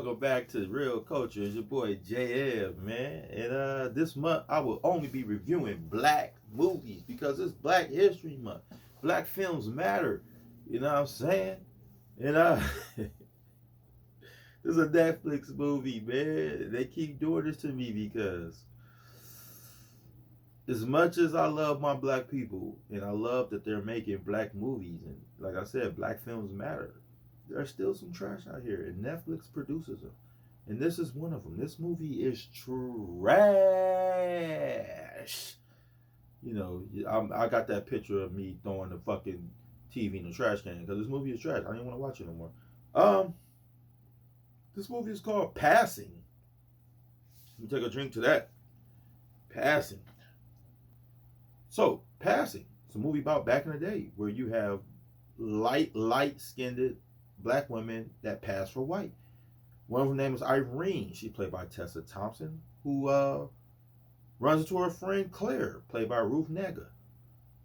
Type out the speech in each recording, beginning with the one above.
welcome back to Real Culture. It's your boy JF, man. And this month I will only be reviewing black movies because it's Black History Month. Black films matter. You know what I'm saying? And this is a Netflix movie, man. They keep doing this to me because as much as I love my black people and I love that they're making black movies and like I said, black films matter. There's still some trash out here, and Netflix produces them. And this is one of them. This movie is trash. You know, I got that picture of me throwing the fucking TV in the trash can because this movie is trash. I didn't want to watch it no more. This movie is called Passing. Let me take a drink to that. Passing. So, Passing. It's a movie about back in the day where you have light-skinned black women that pass for white. One of them name is Irene. She's played by Tessa Thompson, who runs into her friend Claire, played by Ruth Negga.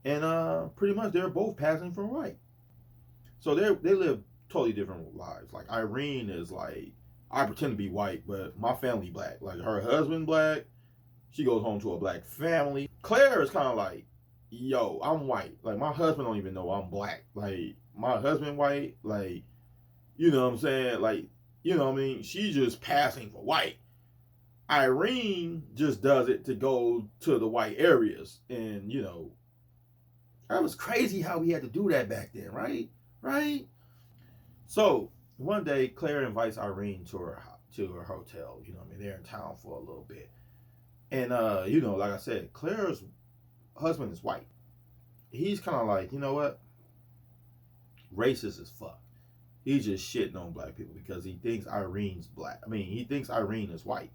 And pretty much they're both passing for white. So they live totally different lives. Like Irene is like, I pretend to be white, but my family black. Like her husband black. She goes home to a black family. Claire is kind of like, yo, I'm white. Like my husband don't even know I'm black. Like my husband white. Like, you know what I'm saying? Like, you know what I mean? She's just passing for white. Irene just does it to go to the white areas. And, you know, that was crazy how we had to do that back then, right? Right? So, one day, Claire invites Irene to her hotel. You know what I mean? They're in town for a little bit. And, you know, like I said, Claire's husband is white. He's kind of like, you know what? Racist as fuck. He's just shitting on black people because he thinks Irene's black. I mean, he thinks Irene is white.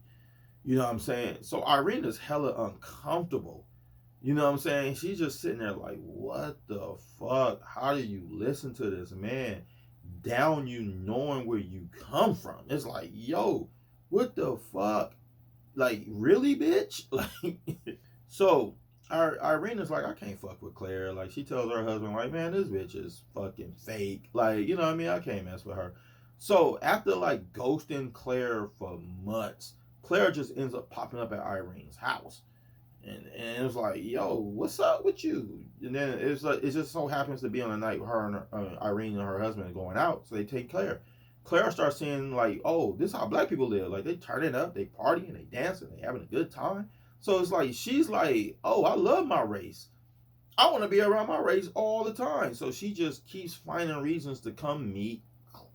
You know what I'm saying? So Irene is hella uncomfortable. You know what I'm saying? She's just sitting there like, what the fuck? How do you listen to this man down you knowing where you come from? It's like, yo, what the fuck? Like, really, bitch? Like, so Irene is like, I can't fuck with Claire. Like, she tells her husband, like, man, this bitch is fucking fake. Like, you know what I mean? I can't mess with her. So after like ghosting Claire for months, Claire just ends up popping up at Irene's house. And it was like, yo, what's up with you? And then it's like, it just so happens to be on the night her and Irene and her husband are going out. So they take Claire. Claire starts seeing like, oh, this is how black people live. Like they turning up, they partying, they dancing, they having a good time. So it's like, she's like, oh, I love my race. I want to be around my race all the time. So she just keeps finding reasons to come meet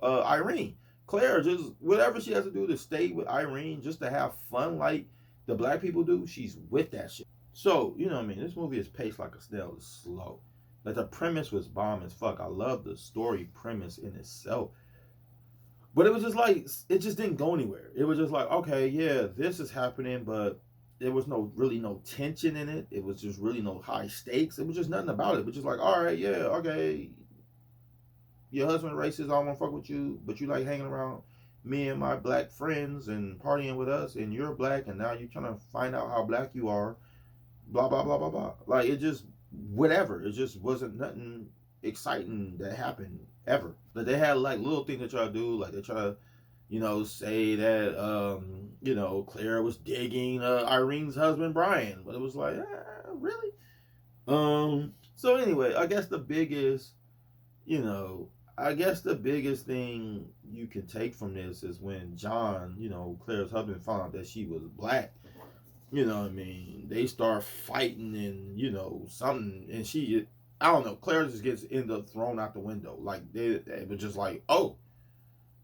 Irene. Claire just, whatever she has to do to stay with Irene, just to have fun like the black people do, she's with that shit. So, you know what I mean? This movie is paced like a snail. It's slow. Like the premise was bomb as fuck. I love the story premise in itself. But it was just like, it just didn't go anywhere. It was just like, okay, yeah, this is happening, but there was really no tension in it. It was just really no high stakes. It was just nothing about it. It was just like, all right, yeah, okay. Your husband racist, I don't want to fuck with you, but you like hanging around me and my black friends and partying with us, and you're black, and now you're trying to find out how black you are, blah, blah, blah, blah, blah. Like, it just, whatever. It just wasn't nothing exciting that happened ever. But they had like little things they try to do, like they try to, you know, say that, you know, Claire was digging Irene's husband, Brian. But it was like, really? So anyway, I guess the biggest thing you can take from this is when John, you know, Claire's husband, found out that she was black. You know what I mean? They start fighting and, you know, something. And she, I don't know, Claire just ends up thrown out the window. Like, they were just like, oh.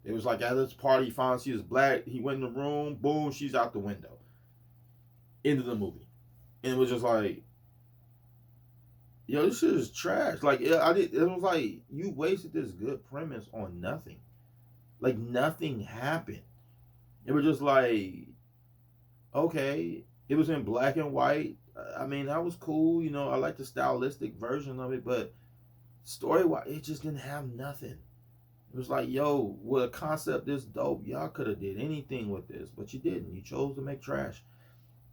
It was like at this party, he found she was black. He went in the room, boom, she's out the window. End of the movie. And it was just like, yo, this shit is trash. Like, it was like, you wasted this good premise on nothing. Like, nothing happened. It was just like, okay, it was in black and white. I mean, that was cool. You know, I like the stylistic version of it, but story-wise, it just didn't have nothing. It was like, yo, with a concept this dope, y'all could have did anything with this, but you didn't. You chose to make trash.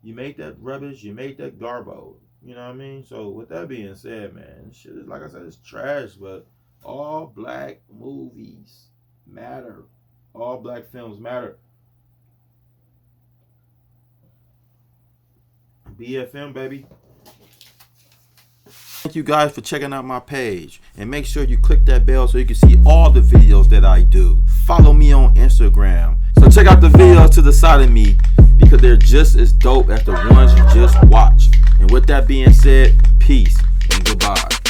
You made that rubbish. You made that garbo. You know what I mean? So with that being said, man, shit is, like I said, it's trash, but all black movies matter. All black films matter. BFM, baby. Thank you guys for checking out my page. And make sure you click that bell so you can see all the videos that I do. Follow me on Instagram. So check out the videos to the side of me because they're just as dope as the ones you just watched. And with that being said, peace and goodbye.